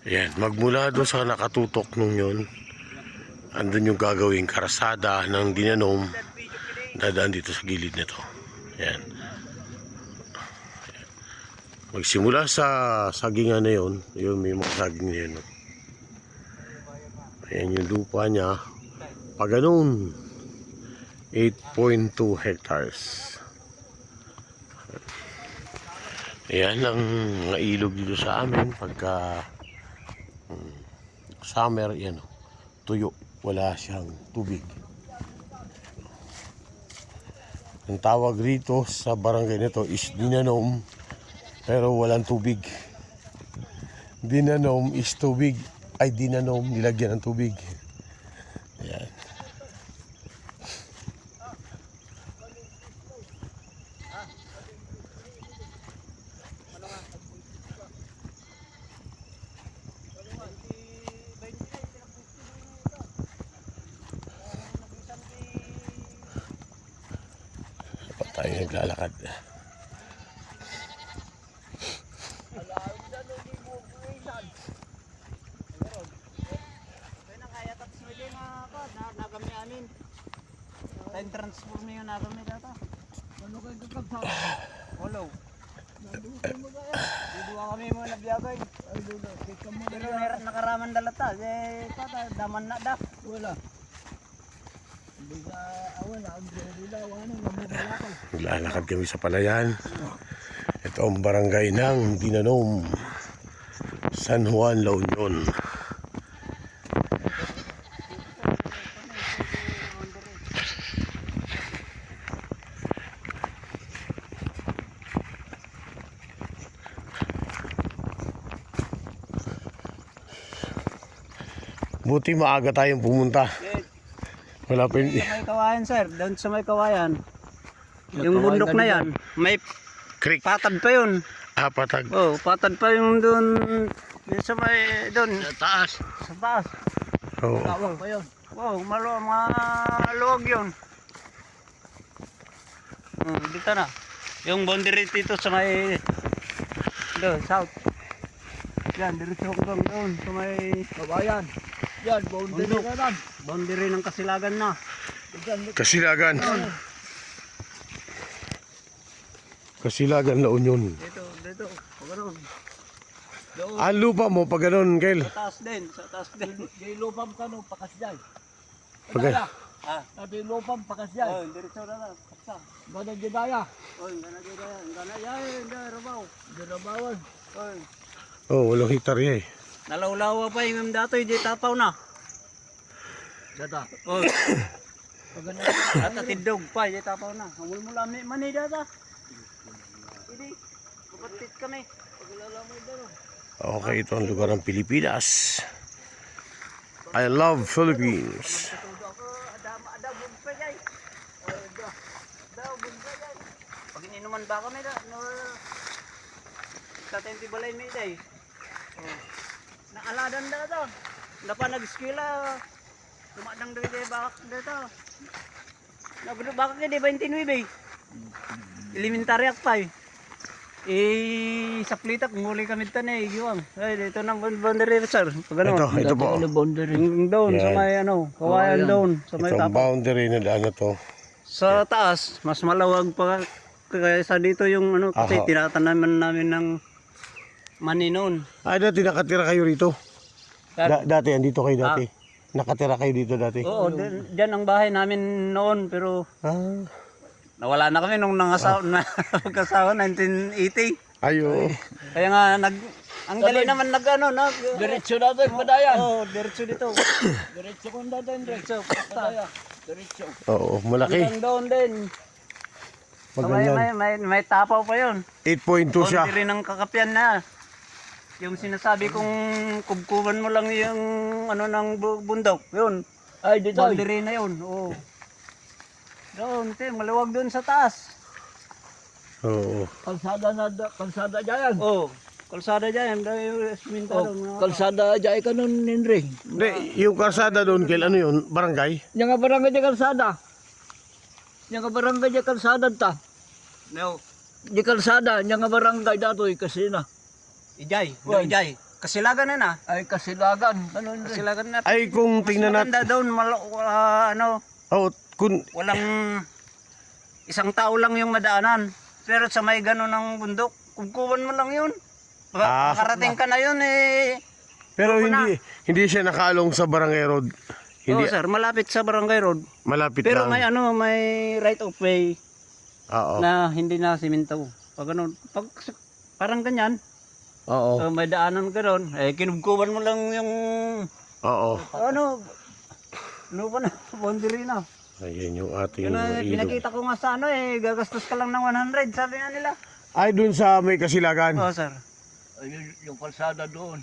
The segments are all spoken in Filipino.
Ayan, magmula doon sa nakatutok nung yun, andun yung gagawing karasada ng Dinanom, dadaan dito sa gilid nito. Ayan. Magsimula sa sagingan na yun, yun may mga saging na yun. Ayan yung lupa niya, pag ganun, 8.2 hectares. Ayan ang mga ilog dito sa amin pagka summer, yan tuyo, wala siyang tubig. Ang tawag rito sa barangay nito is Dinanom, pero walang tubig. Dinanom is tubig, ay Dinanom nilagyan ng tubig. Ayan. Tayo naglalakad. Time transform yung nagamit ata. Ano kayo kakabsa? Walo. Dudua kami mo nabiyagay. Pero nakaraman dalata. Eh, kata, daman na da. Wala. Naglalakad kami sa palayan. Ito ang barangay ng Dinanom, San Juan, La Union. Buti maaga tayong pumunta. Wala pa yun. Sa may kawayan sir, doon sa may kawayan. Yung bundok na yan, may Creek. patad pa yun. Patag. Oh, patad pa yung doon. Yung sa may doon. Sa taas. Sa taas. Oo. Tawag pa yun. Wow, maluwag yun. Dito na. Yung boundary dito sa may doon, south. Yan, diretso hanggang doon sa may kawayan. Yan, boundary na lang. Boundary ng Kasilagan na. Kasilagan. Kasilagan, La Union. Dito. Paganoon. Doon. Ang lupa mo, pag ganun, Kel. Sa taas din. Di lupam ka no, pakasjay. Pag Sabi lupam, pakasjay. Oh, diretso na lang. Paksa. Gana gidaya. Oh, gana dito yan. Gana yan, rabaw. Ginabawan. Oh. walang hektarya eh. Nalawlawa pa yung datoy, di tapaw na. Data. Oh. Pagana. At tidog pa, di tapaw na. Hamul mo lami, mani data. Hindi. Kapatit kami. Paglalamay daro. Okay, ito ang lugar ng Pilipinas. I love Philippines. Pag ininuman ba kami da? No, sa tenti balay may day. Oh. Naaladan da to. Napa nag-skila. Tumadang dito bakak dito. Nagudo bakak di 29 elementary ak pa. Saplitak muli kami tanay giwang. Ay dito nang boundary sir. Pag ano? Ito po. boundary. Doon sa Yan. may kawayan doon sa may Ito ang tapo. boundary na daan na to. Sa taas, mas malawag pa kaysa dito yung kasi Aha. tinatanaman namin ng mani noon. Dati nakatira kayo rito? Dati, andito kayo dati? Nakatira kayo dito dati? Oo, dyan ang bahay namin noon pero nawala na kami nung pagkasawa 1980. Ayo. Kaya nga ang dali naman Diretso natin, padayan. Oo, diretso dito. Diretso kung natin, Diretso, padaya. Diretso. Oo, malaki. hanggang doon din. So, Maganyan. may tapaw pa yun. 8.2 siya. Boundary ng kakapyan na. Yung sinasabi kong kubkuban mo lang yung ng bundok, yun. Ay, dito. Boundary na yun, oo. Doon, maluwag doon sa taas. Oo. Kalsada dyan. Oo, kalsada dyan, dahil siminta doon. Kalsada dyan ka nun, Henry. Hindi, yung kalsada doon, Kel, ano yun? Barangay? Yang nga barangay dyan kalsada. Yang nga barangay dyan kalsada ta. No, Di kalsada, yang nga barangay datoy kasi na. Ijay, Wan. Ijay. Kasilagan na na. Ay, Kasilagan. Ano yun? Kasilagan na. Ay, kung Mas tingnan natin. maganda doon, Oh, kung, walang isang tao lang yung madaanan. Pero sa may gano'n ng bundok, kugkuban mo lang yun. Ah. Makarating ka na yun eh. pero Wala. hindi siya nakaalong sa barangay road. Hindi, Oo sir, malapit sa Barangay Road. malapit Pero lang. may right of way Oo. na hindi na simento. Pag ano, parang ganyan, Oo. may daanan gano'n, kinugkuban mo lang yung Oo. lupa na, boundary na. Ayan yung ating Yun na, ilog. pinakita ko nga sa gagastos ka lang ng 100, sabi nga nila. Ay, dun sa may Kasilagan. Oo sir, Ay, yung kalsada doon.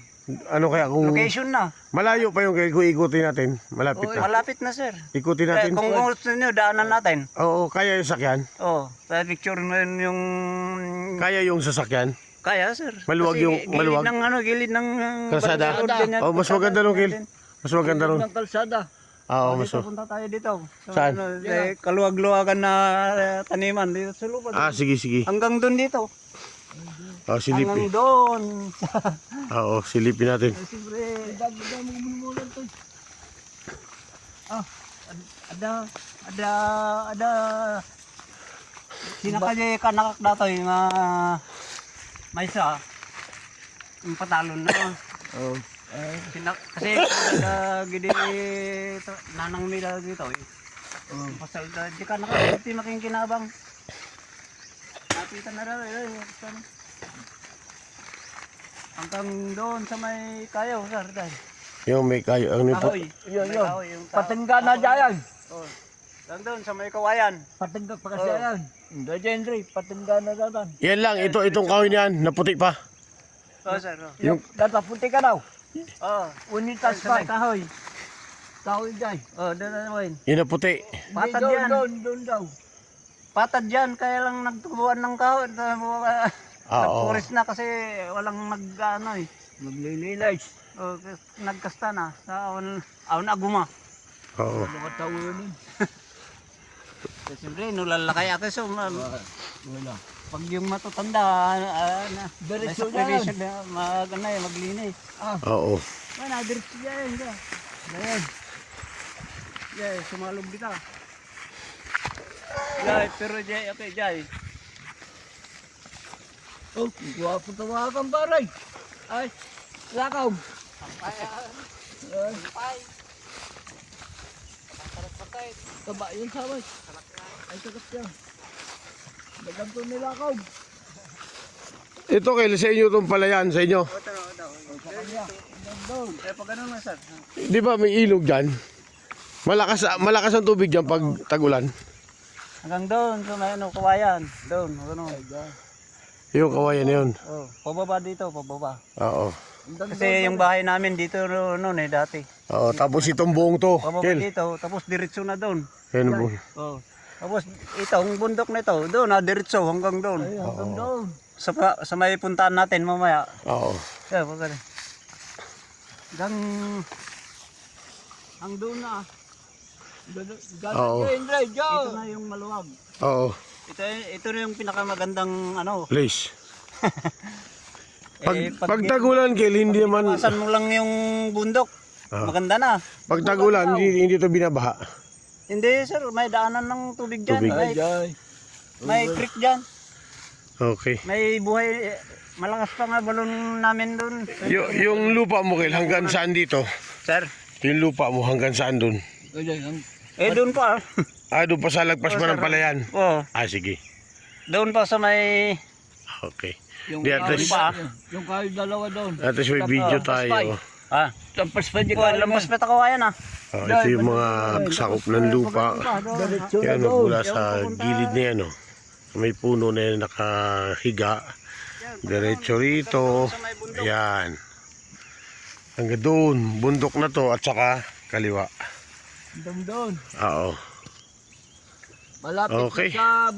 Ano kaya kung location na. malayo pa yung kung ikutin natin? Malapit na. Malapit na sir. Ikutin natin. Kung gusto nyo, daanan natin. Oo, kaya yung sakyan. Sa picture na yun yung... Kaya yung sasakyan. Kaya sir. Maluwag Kasi yung- maluwag. Gilid ng Kalsada? Barangay Road, ganyan. Oh, mas maganda ron, Kil. Mas maganda ron. Ng kalsada. Oo, mas Dito, punta tayo dito. Saan? Kaluwag-luwagan na taniman dito sa lupa. sige, sige. Hanggang doon dito. Oh, silipin. Hanggang doon. Oo, silipin natin. Siyempre, ada sinakali kanak datoy nga may isa yung patalon na. Oh. Kasi gidi nanang nila dito eh. Pasal di ka nakakiti makikinabang. Napitan na raw hanggang doon sa may kayo, sir. Dahil. Yung may kayo. Ano po? Kahoy. Yun, May yun. kahoy, yung Patengga na dyan. Oh. Hanggang doon sa may kawayan. Patengga pa kasi yan. Hindi dyan, Dre. Patengga na dyan. Yan lang, itong kahoy niyan, naputi pa. Oo, sir. Oh. Yung, Datapunti ka daw. Oh. Unitas Sa may pa. kahoy. Kahoy dyan. Oh, doon na naman. yung naputi. Patad Doon, yan. doon daw. Patad yan, kaya lang nagtubuan ng kahoy. Oo. Nagpuris na kasi walang nag-ano eh. Maglilinis. Oh, nagkasta na. Sa awan aguma. Oo. Mga tao yun. Kasi siyempre, nulalakay ako. So, Wala. pag yung matutanda, Diretso subdivision na, maglinis. Oo. Diretso yan. Ayan. Jay, sumalog dito. Jay, pero Jay, okay, Jay. Oh, guwapo tawagan baray. Ay, lakaw. Kaba yun sabay. Ay, sakat yan. Dagan to nilakaw. Ito kayo, sa inyo itong palayan, sa inyo. Pag ano na, sir? Di ba may ilog dyan? Malakas ang tubig dyan pag tag-ulan. Hanggang doon, sa may kawayan. Doon, ano. Yung kawayan na yun. Oh, pababa dito, pababa. Oo. Kasi yung bahay namin dito noon dati. Oo, tapos itong buong to. Pababa Kel. dito, tapos diretso na doon. Yan ang buong. Oh. Tapos itong bundok nito, doon diretso hanggang doon. Ay, hanggang doon. Sa may puntahan natin mamaya. Oo. Yeah, pag hang doon na. Oo. Ito na yung maluwag. Oo. Ito na yung pinakamagandang ano. Place. Pag tagulan, Kel, hindi naman. Iwasan mo lang yung bundok. Maganda na. Pag tagulan, hindi ito binabaha. Hindi sir, may daanan ng tubig dyan. Tubig. May creek dyan. Okay. May buhay. Malakas pa nga balon namin doon. Yung lupa mo, Kel, hanggang saan dito? Sir? Yung lupa mo hanggang saan dun? Doon pa. Doon pa sa lagpas mo ng palayan. Oo. Sige. Doon pa sa may... Okay. Yung Di, at least, yung kahoy dalawa doon. at least may video tayo. Lampas pa di Lampas pa kawayan ah. Ito yung mga sakop ng lupa. Yan, magmula sa gilid na yan. May puno na yan nakahiga. Diretso rito. Ayan. Hanggang doon. Bundok na to at saka kaliwa. Doon. Oo. Malapit Okay. sa